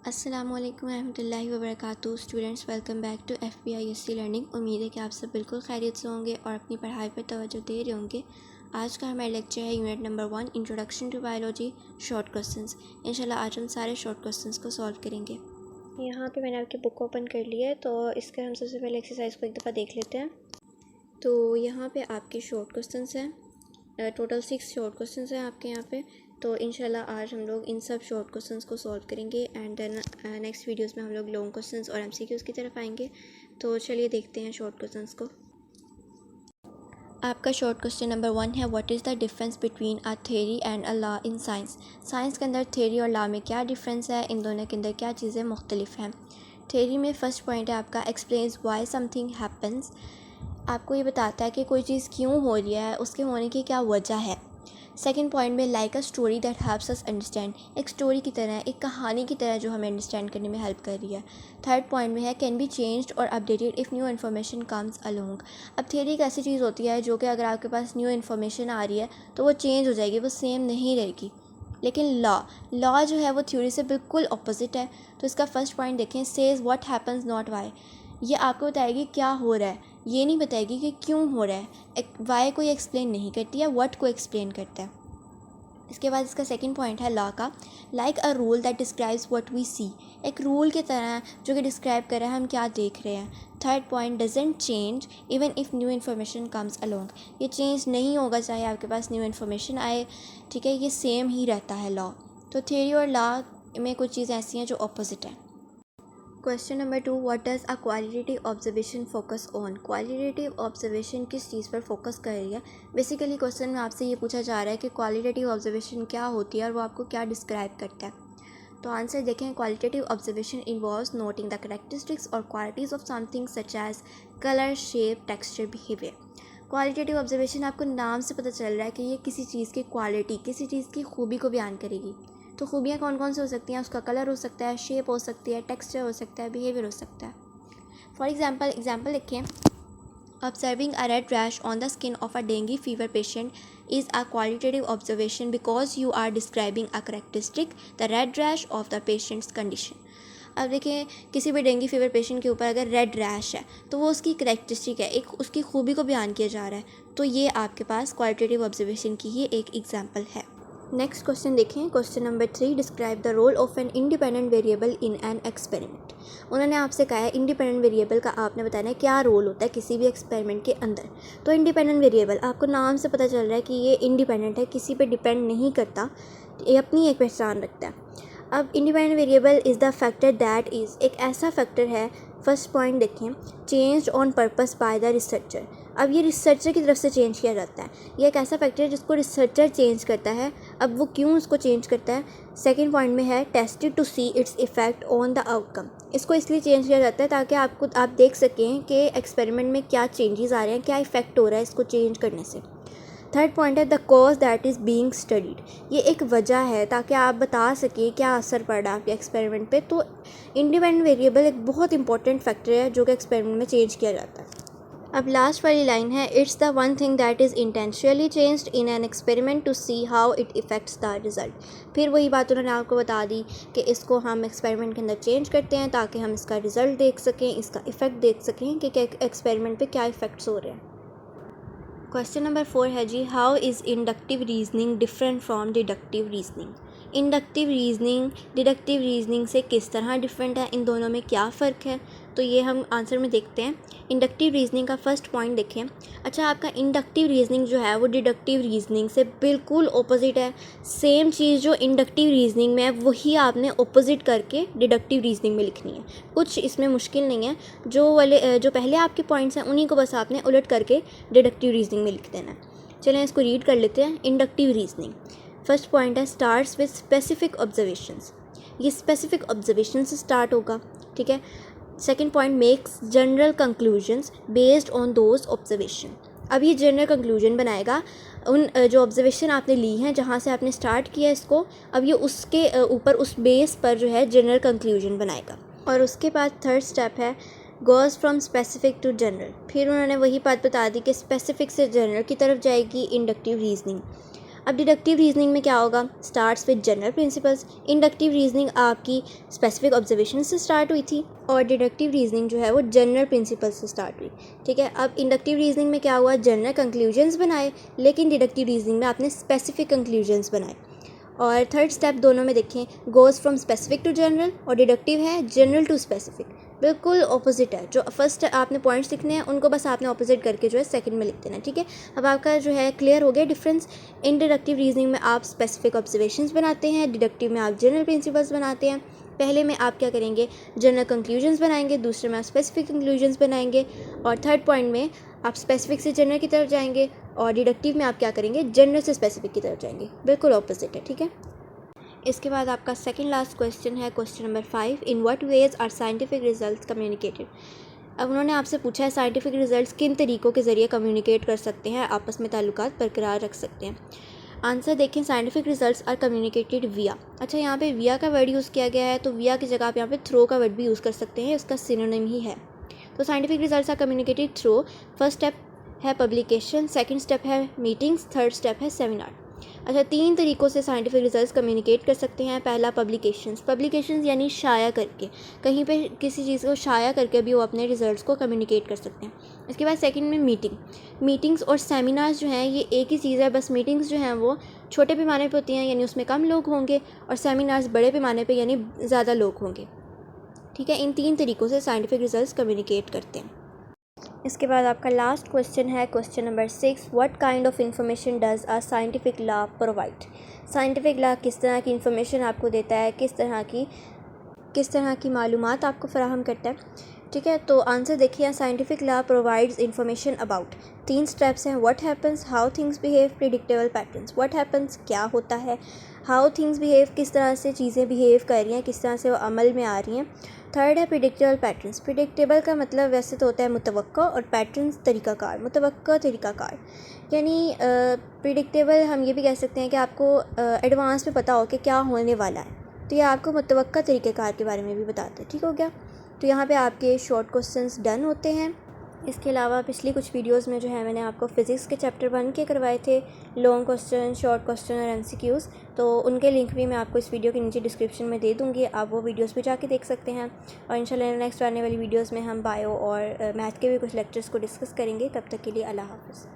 अस्सलाम वालेकुम रहमतुल्लाहि व बरकातुहू। Students, welcome back to FPISC learning. उम्मीद है कि आप सब बिल्कुल खैरियत से होंगे और अपनी पढ़ाई पर तवज्जो दे रहे होंगे। आज का हमारा लेक्चर है unit number 1 introduction to biology short questions. इंशाल्लाह आज हम सारे शॉर्ट क्वेश्चंस को सॉल्व करेंगे। यहाँ पे मैंने आपकी बुक ओपन कर ली है, तो इसके हम सबसे पहले एक्सरसाइज को एक दफ़ा देख लेते हैं। तो यहाँ पे आपके शॉर्ट क्वेश्चंस हैं, टोटल 6 शॉर्ट क्वेश्चंस हैं आपके यहाँ पे। तो इंशाल्लाह आज हम लोग इन सब शॉर्ट क्वेश्चंस को सॉल्व करेंगे एंड देन नेक्स्ट वीडियोस में हम लोग लॉन्ग क्वेश्चंस और MCQs की तरफ आएंगे। तो चलिए देखते हैं शॉर्ट क्वेश्चंस को। आपका शॉर्ट क्वेश्चन नंबर 1 है, what is the difference between a theory and a law in science. Science के अंदर थ्योरी और लॉ में क्या डिफरेंस है, इन दोनों के अंदर क्या चीज़ें मुख्तलिफ हैं। थ्योरी में फर्स्ट पॉइंट है आपका एक्सप्लेन्स वाई समथिंग हैपन्स। आपको ये बताता है कि कोई चीज़ क्यों हो रही है, उसके होने की क्या वजह है। सेकंड पॉइंट में like a story that helps us understand, एक स्टोरी की तरह, एक कहानी की तरह जो हमें अंडरस्टैंड करने में हेल्प कर रही है। थर्ड पॉइंट में है कैन बी चेंज्ड और updated if new information comes along. अब थियरी एक ऐसी चीज़ होती है जो कि अगर आपके पास न्यू इन्फॉर्मेशन आ रही है तो वो चेंज हो जाएगी, वो सेम नहीं रहेगी। लेकिन लॉ जो है वो थ्योरी से बिल्कुल अपोजिट है। तो इसका फर्स्ट पॉइंट देखें, says what happens not why. ये आपको बताएगी क्या हो रहा है, ये नहीं बताएगी कि क्यों हो रहा है। वाई को ये एक्सप्लेन नहीं करती है, व्हाट को एक्सप्लेन करता है। इसके बाद इसका सेकंड पॉइंट है लॉ का, like a rule that describes what we see, एक रूल की तरह जो कि डिस्क्राइब कर रहा है हम क्या देख रहे हैं। Third point doesn't change even if new information comes along, ये चेंज नहीं होगा चाहे आपके पास न्यू इन्फॉर्मेशन आए, ठीक है, ये सेम ही रहता है लॉ। तो थ्योरी और लॉ में कुछ चीज़ें ऐसी हैं जो अपोजिट हैं। Question number 2, what does a qualitative observation focus on. Qualitative observation किस चीज़ पर फोकस कर रही है। बेसिकली क्वेश्चन में आपसे ये पूछा जा रहा है कि क्वालिटेटिव ऑब्जर्वेशन क्या होती है और वो आपको क्या डिस्क्राइब करता है। तो आंसर देखें, qualitative observation involves noting the characteristics और qualities of something such as colour, shape, texture, behaviour. Qualitative observation आपको नाम से पता चल रहा है कि ये किसी चीज़ की क्वालिटी, किसी चीज़ की खूबी को बयान करेगी। तो खूबियाँ कौन कौन सी हो सकती हैं, उसका कलर हो सकता है, शेप हो सकती है, टेक्सचर हो सकता है, बिहेवियर हो सकता है। फॉर एग्जाम्पल लिखें, observing a red rash on the skin of a dengue fever patient is a qualitative observation because you are describing a characteristic the red rash of the patient's condition. अब देखें, किसी भी dengue fever patient के ऊपर अगर red rash है तो वो उसकी करेक्टरिस्टिक है, एक उसकी खूबी को बयान किया जा रहा है। तो ये आपके पास क्वालिटेटिव ऑब्जर्वेशन की ही एक एग्जाम्पल है। नेक्स्ट क्वेश्चन देखें, question number 3, describe the role of an independent variable in an experiment. उन्होंने आपसे कहा है इंडिपेंडेंट वेरिएबल का आपने बताना है क्या रोल होता है किसी भी एक्सपेरिमेंट के अंदर। तो इंडिपेंडेंट वेरिएबल आपको नाम से पता चल रहा है कि ये इंडिपेंडेंट है, किसी पे डिपेंड नहीं करता, ये अपनी एक पहचान रखता है। अब independent variable is the factor that is, एक ऐसा फैक्टर है, फर्स्ट पॉइंट देखें, change on purpose by the researcher. अब ये रिसर्चर की तरफ से चेंज किया जाता है, ये एक ऐसा फैक्टर है जिसको रिसर्चर चेंज करता है। अब वो क्यों उसको चेंज करता है, सेकंड पॉइंट में है, tested to see its effect on the outcome. इसको इसलिए चेंज किया जाता है ताकि आप देख सकें कि एक्सपेरिमेंट में क्या चेंजेस आ रहे हैं, क्या इफेक्ट हो रहा है इसको चेंज करने से। थर्ड पॉइंट है the cause that is being studied, ये एक वजह है ताकि आप बता सकें क्या असर पड़ रहा है आपके एक्सपेरिमेंट पे। तो इंडिपेंडेंट वेरिएबल एक बहुत इंपॉर्टेंट फैक्टर है जो कि एक्सपेरिमेंट में चेंज किया जाता है। अब लास्ट वाली लाइन है, it's the one thing that is intentionally changed in an experiment to see how it affects the result. फिर वही बात उन्होंने आपको बता दी कि इसको हम एक्सपेरिमेंट के अंदर चेंज करते हैं ताकि हम इसका रिज़ल्ट देख सकें, इसका इफ़ेक्ट देख सकें कि एक्सपेरिमेंट पे क्या इफ़ेक्ट्स हो रहे हैं। क्वेश्चन नंबर 4 है जी, how is inductive reasoning different from deductive reasoning. Inductive reasoning deductive reasoning से किस तरह डिफरेंट है, इन दोनों में क्या फ़र्क है, तो ये हम आंसर में देखते हैं। इंडक्टिव रीजनिंग का फर्स्ट पॉइंट देखें। अच्छा, आपका इंडक्टिव रीजनिंग जो है वो डिडक्टिव रीजनिंग से बिल्कुल ऑपोजिट है। सेम चीज़ जो इंडक्टिव रीजनिंग में है वही आपने ऑपोजिट करके डिडक्टिव रीजनिंग में लिखनी है। कुछ इसमें मुश्किल नहीं है, जो पहले आपके पॉइंट्स हैं उन्हीं को बस आपने उलट करके डिडक्टिव रीजनिंग में लिख देना है। चलें इसको रीड कर लेते हैं। इंडक्टिव रीजनिंग फर्स्ट पॉइंट है, स्टार्ट्स विद स्पेसिफिक ऑब्जर्वेशंस, ये स्पेसिफिक ऑब्जर्वेशन से स्टार्ट होगा, ठीक है। Second point, makes general conclusions based on those observation. अब ये जनरल कंक्लूजन बनाएगा उन जो ऑब्जर्वेशन आपने ली हैं, जहाँ से आपने स्टार्ट किया इसको, अब ये उसके ऊपर उस बेस पर जो है जनरल कंक्लूजन बनाएगा। और उसके बाद थर्ड स्टेप है, goes from specific to general. फिर उन्होंने वही बात बता दी कि स्पेसिफिक से जनरल की तरफ जाएगी इंडक्टिव रीजनिंग। अब डिडक्टिव रीजनिंग में क्या होगा, starts with general principles. Inductive reasoning आपकी स्पेसिफिक ऑब्जर्वेशन से स्टार्ट हुई थी और डिडक्टिव रीजनिंग जो है वो जनरल प्रिंसिपल से स्टार्ट हुई। ठीक है, अब इंडक्टिव रीजनिंग में क्या हुआ, जनरल कंक्लूजन्स बनाए, लेकिन डिडक्टिव रीजनिंग में आपने स्पेसिफिक कंक्लूजन्स बनाए। और थर्ड स्टेप दोनों में देखें, goes from specific to general, और डिडक्टिव है जनरल टू स्पेसिफिक, बिल्कुल ऑपोजिट है। जो फर्स्ट आपने पॉइंट्स लिखने हैं उनको बस आपने ऑपोजिट करके जो है सेकंड में लिख देना। ठीक है, अब आपका जो है क्लियर हो गया डिफरेंस। इन डिडक्टिव रीजनिंग में आप स्पेसिफिक ऑब्जर्वेशंस बनाते हैं, डिडक्टिव में आप जनरल प्रिंसिपल्स बनाते हैं। पहले में आप क्या करेंगे, जनरल कंक्लूजन्स बनाएंगे, दूसरे में आप स्पेसिफिक कंक्लूजन्स बनाएंगे, और थर्ड पॉइंट में आप स्पेसिफिक से जनरल की तरफ जाएंगे, और डिडक्टिव में आप क्या करेंगे, जनरल से स्पेसिफिक की तरफ जाएंगे। बिल्कुल ऑपोजिट है। ठीक है, इसके बाद आपका सेकंड लास्ट क्वेश्चन है question number 5, in what ways are scientific results communicated. अब उन्होंने आपसे पूछा है साइंटिफिक रिजल्ट्स किन तरीक़ों के ज़रिए कम्युनिकेट कर सकते हैं, आपस में ताल्लुकात बरकरार रख सकते हैं। आंसर देखें, साइंटिफिक रिजल्ट्स आर कम्युनिकेटेड विया। अच्छा, यहाँ पे विया का वर्ड यूज़ किया गया है, तो विया की जगह आप यहाँ पे थ्रो का वर्ड भी यूज़ कर सकते हैं, उसका सिनोनिम ही है। तो scientific results are communicated through, first step है पब्लिकेशन, सेकंड स्टेप है मीटिंग्स, थर्ड स्टेप है सेमिनार। अच्छा, 3 तरीक़ों से साइंटिफिक रिजल्ट्स कम्युनिकेट कर सकते हैं। पहला पब्लिकेशंस यानी शाया करके, कहीं पे किसी चीज़ को शाया करके भी वो अपने रिजल्ट्स को कम्युनिकेट कर सकते हैं। इसके बाद सेकंड में मीटिंग्स और सेमिनार्स जो हैं ये एक ही चीज़ है, बस मीटिंग्स जो हैं वो छोटे पैमाने पर होती हैं यानी उसमें कम लोग होंगे, और सेमिनार्स बड़े पैमाने पर यानी ज़्यादा लोग होंगे। ठीक है, इन 3 तरीक़ों से साइंटिफिक रिजल्ट्स कम्युनिकेट करते हैं। इसके बाद आपका लास्ट क्वेश्चन है question number 6, what kind of information does a scientific law provide. Scientific law किस तरह की इंफॉर्मेशन आपको देता है, किस तरह की मालूमात आपको फराहम करता है। ठीक है, तो आंसर देखिए, scientific law provides information about, 3 steps हैं, what happens, how things behave, predictable patterns. What happens क्या होता है, हाउ थिंग्स बिहेव किस तरह से चीज़ें बिहेव कर रही हैं, किस तरह से वो अमल में आ रही हैं। थर्ड है प्रिडिक्टेबल पैटर्न्स। प्रिडिक्टेबल का मतलब वैसे तो होता है मुतवक्का, और पैटर्न्स तरीक़ाकार, मुतवक्का तरीक़ाकार यानी प्रिडिक्टेबल हम ये भी कह सकते हैं कि आपको एडवांस में पता हो कि क्या होने वाला है, तो ये आपको मुतवक्का तरीक़ेकार के बारे में भी बताते हैं। ठीक हो गया, तो यहाँ पे आपके शॉर्ट क्वेश्चंस डन होते हैं। इसके अलावा पिछली कुछ वीडियोस में जो है मैंने आपको फ़िज़िक्स के चैप्टर 1 के करवाए थे, लॉन्ग क्वेश्चन, शॉर्ट क्वेश्चन और MCQs, तो उनके लिंक भी मैं आपको इस वीडियो के नीचे डिस्क्रिप्शन में दे दूँगी, आप वो वीडियोस भी जाके देख सकते हैं। और इंशाल्लाह नेक्स्ट आने वाली वीडियोज़ में हम बायो और मैथ के भी कुछ लेक्चर्स को डिस्कस करेंगे। तब तक के लिए अल्लाह हाफ़िज़।